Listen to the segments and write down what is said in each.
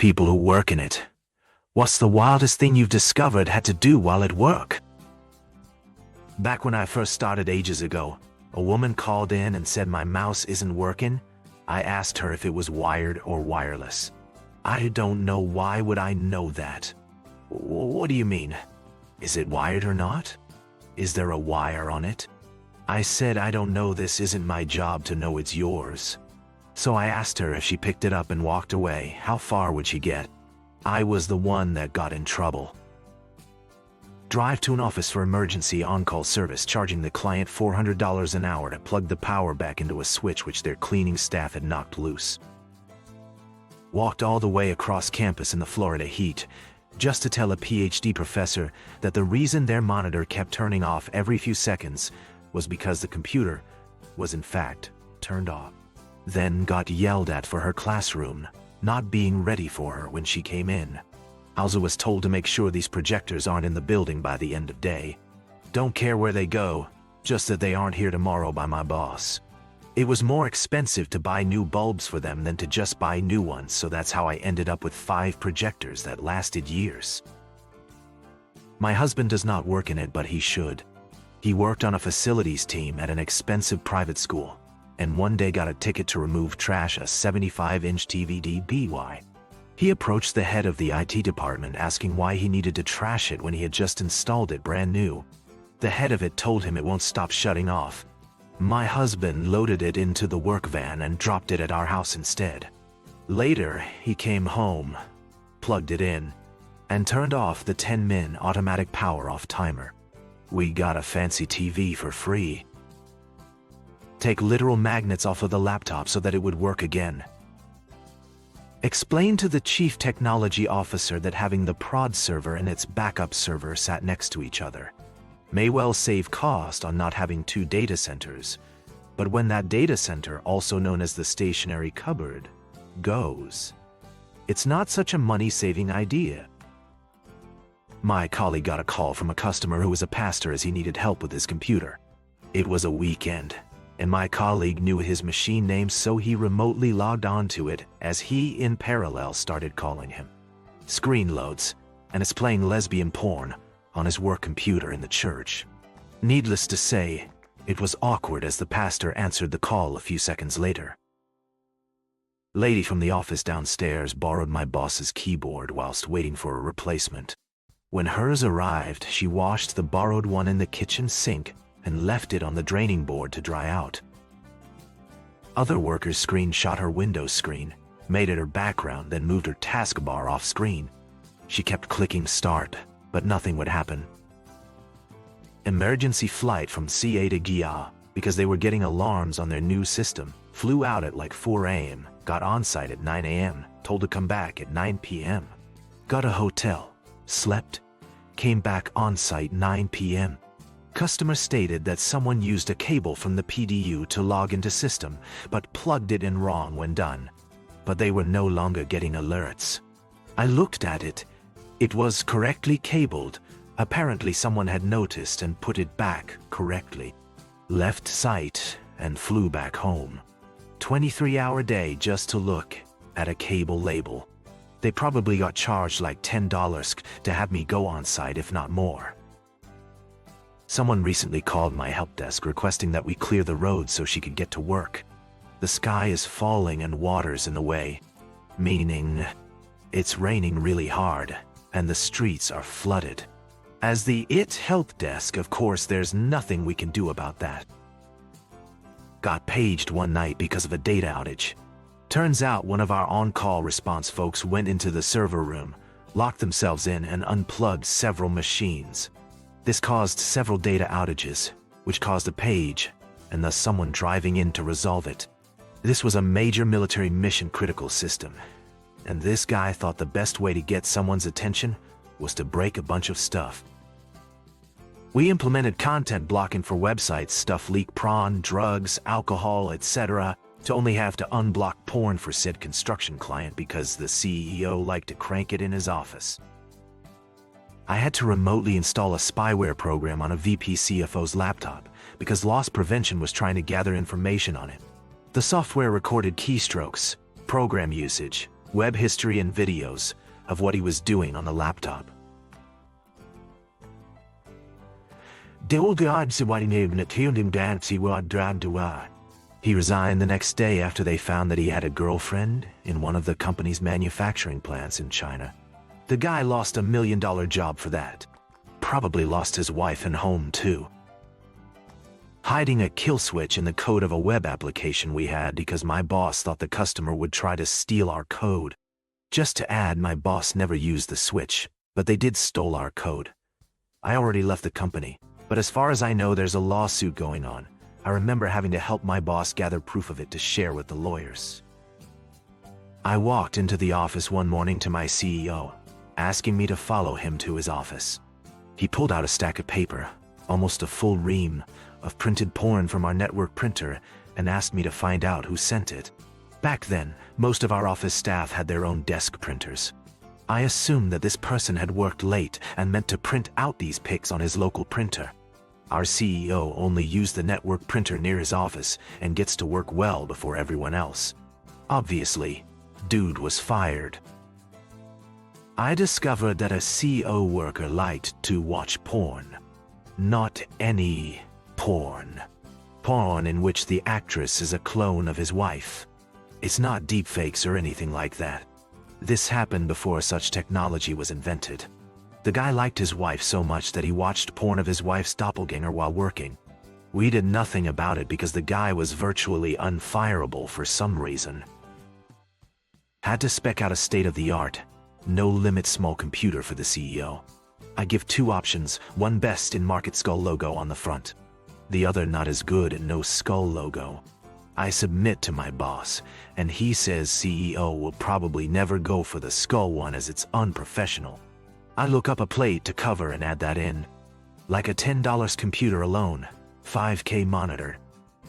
people who work in it. What's the wildest thing you've discovered had to do while at work? Back when I first started ages ago, a woman called in and said my mouse isn't working. I asked her if it was wired or wireless. I don't know, why would I know that? What do you mean? Is it wired or not? Is there a wire on it? I said I don't know, this isn't my job to know, it's yours. So I asked her if she picked it up and walked away, how far would she get? I was the one that got in trouble. Drive to an office for emergency on-call service, charging the client $400 an hour to plug the power back into a switch which their cleaning staff had knocked loose. Walked all the way across campus in the Florida heat, just to tell a PhD professor that the reason their monitor kept turning off every few seconds was because the computer was in fact turned off. Then got yelled at for her classroom not being ready for her when she came in. Also was told to make sure these projectors aren't in the building by the end of day. Don't care where they go, just that they aren't here tomorrow by my boss. It was more expensive to buy new bulbs for them than to just buy new ones, so that's how I ended up with 5 projectors that lasted years. My husband does not work in it, but he should. He worked on a facilities team at an expensive private school, and one day got a ticket to remove trash a 75-inch DVD. He approached the head of the IT department asking why he needed to trash it when he had just installed it brand new. The head of it told him it won't stop shutting off. My husband loaded it into the work van and dropped it at our house instead. Later, he came home, plugged it in, and turned off the 10-min automatic power-off timer. We got a fancy TV for free. Take literal magnets off of the laptop so that it would work again. Explain to the chief technology officer that having the prod server and its backup server sat next to each other may well save cost on not having 2 data centers, but when that data center, also known as the stationary cupboard, goes, it's not such a money-saving idea. My colleague got a call from a customer who was a pastor as he needed help with his computer. It was a weekend, and my colleague knew his machine name, so he remotely logged onto it as he, in parallel, started calling him. Screen loads, and is playing lesbian porn on his work computer in the church. Needless to say, it was awkward as the pastor answered the call a few seconds later. Lady from the office downstairs borrowed my boss's keyboard whilst waiting for a replacement. When hers arrived, she washed the borrowed one in the kitchen sink and left it on the draining board to dry out. Other workers screenshot her Windows screen, made it her background, then moved her taskbar off screen. She kept clicking start, but nothing would happen. Emergency flight from CA to Gia, because they were getting alarms on their new system, flew out at like 4 a.m., got on site at 9 a.m., told to come back at 9 p.m. Got a hotel, slept, came back on site 9 p.m. Customer stated that someone used a cable from the PDU to log into system, but plugged it in wrong when done. But they were no longer getting alerts. I looked at it. It was correctly cabled. Apparently someone had noticed and put it back correctly. Left site and flew back home. 23-hour day just to look at a cable label. They probably got charged like $10 to have me go on site, if not more. Someone recently called my help desk requesting that we clear the road so she could get to work. The sky is falling and water's in the way, meaning it's raining really hard and the streets are flooded. As the help desk, of course, there's nothing we can do about that. Got paged one night because of a data outage. Turns out one of our on-call response folks went into the server room, locked themselves in, and unplugged several machines. This caused several data outages, which caused a page, and thus someone driving in to resolve it. This was a major military mission-critical system, and this guy thought the best way to get someone's attention was to break a bunch of stuff. We implemented content blocking for websites, stuff leak prawn, drugs, alcohol, etc., to only have to unblock porn for said construction client because the CEO liked to crank it in his office. I had to remotely install a spyware program on a VP CFO's laptop because loss prevention was trying to gather information on it. The software recorded keystrokes, program usage, web history and videos of what he was doing on the laptop. He resigned the next day after they found that he had a girlfriend in one of the company's manufacturing plants in China. The guy lost $1 million job for that. Probably lost his wife and home too. Hiding a kill switch in the code of a web application we had because my boss thought the customer would try to steal our code. Just to add, my boss never used the switch, but they did stole our code. I already left the company, but as far as I know there's a lawsuit going on. I remember having to help my boss gather proof of it to share with the lawyers. I walked into the office one morning to my CEO, asking me to follow him to his office. He pulled out a stack of paper, almost a full ream, of printed porn from our network printer and asked me to find out who sent it. Back then, most of our office staff had their own desk printers. I assumed that this person had worked late and meant to print out these pics on his local printer. Our CEO only used the network printer near his office and gets to work well before everyone else. Obviously, dude was fired. I discovered that a CEO worker liked to watch porn. Not any porn. Porn in which the actress is a clone of his wife. It's not deepfakes or anything like that. This happened before such technology was invented. The guy liked his wife so much that he watched porn of his wife's doppelganger while working. We did nothing about it because the guy was virtually unfireable for some reason. Had to spec out a state-of-the-art, no-limit small computer for the CEO. I give 2 options, one best in market skull logo on the front. The other not as good and no skull logo. I submit to my boss, and he says CEO will probably never go for the skull one as it's unprofessional. I look up a plate to cover and add that in. Like a $10 computer alone, 5K monitor.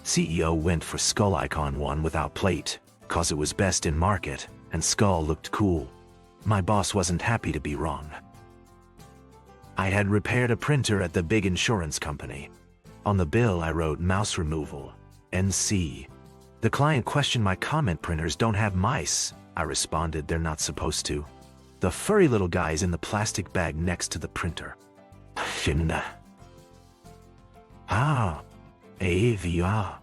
CEO went for skull icon one without plate, cause it was best in market, and skull looked cool. My boss wasn't happy to be wrong. I had repaired a printer at the big insurance company. On the bill I wrote mouse removal, NC. The client questioned my comment printers don't have mice. I responded they're not supposed to. The furry little guy is in the plastic bag next to the printer. AVR.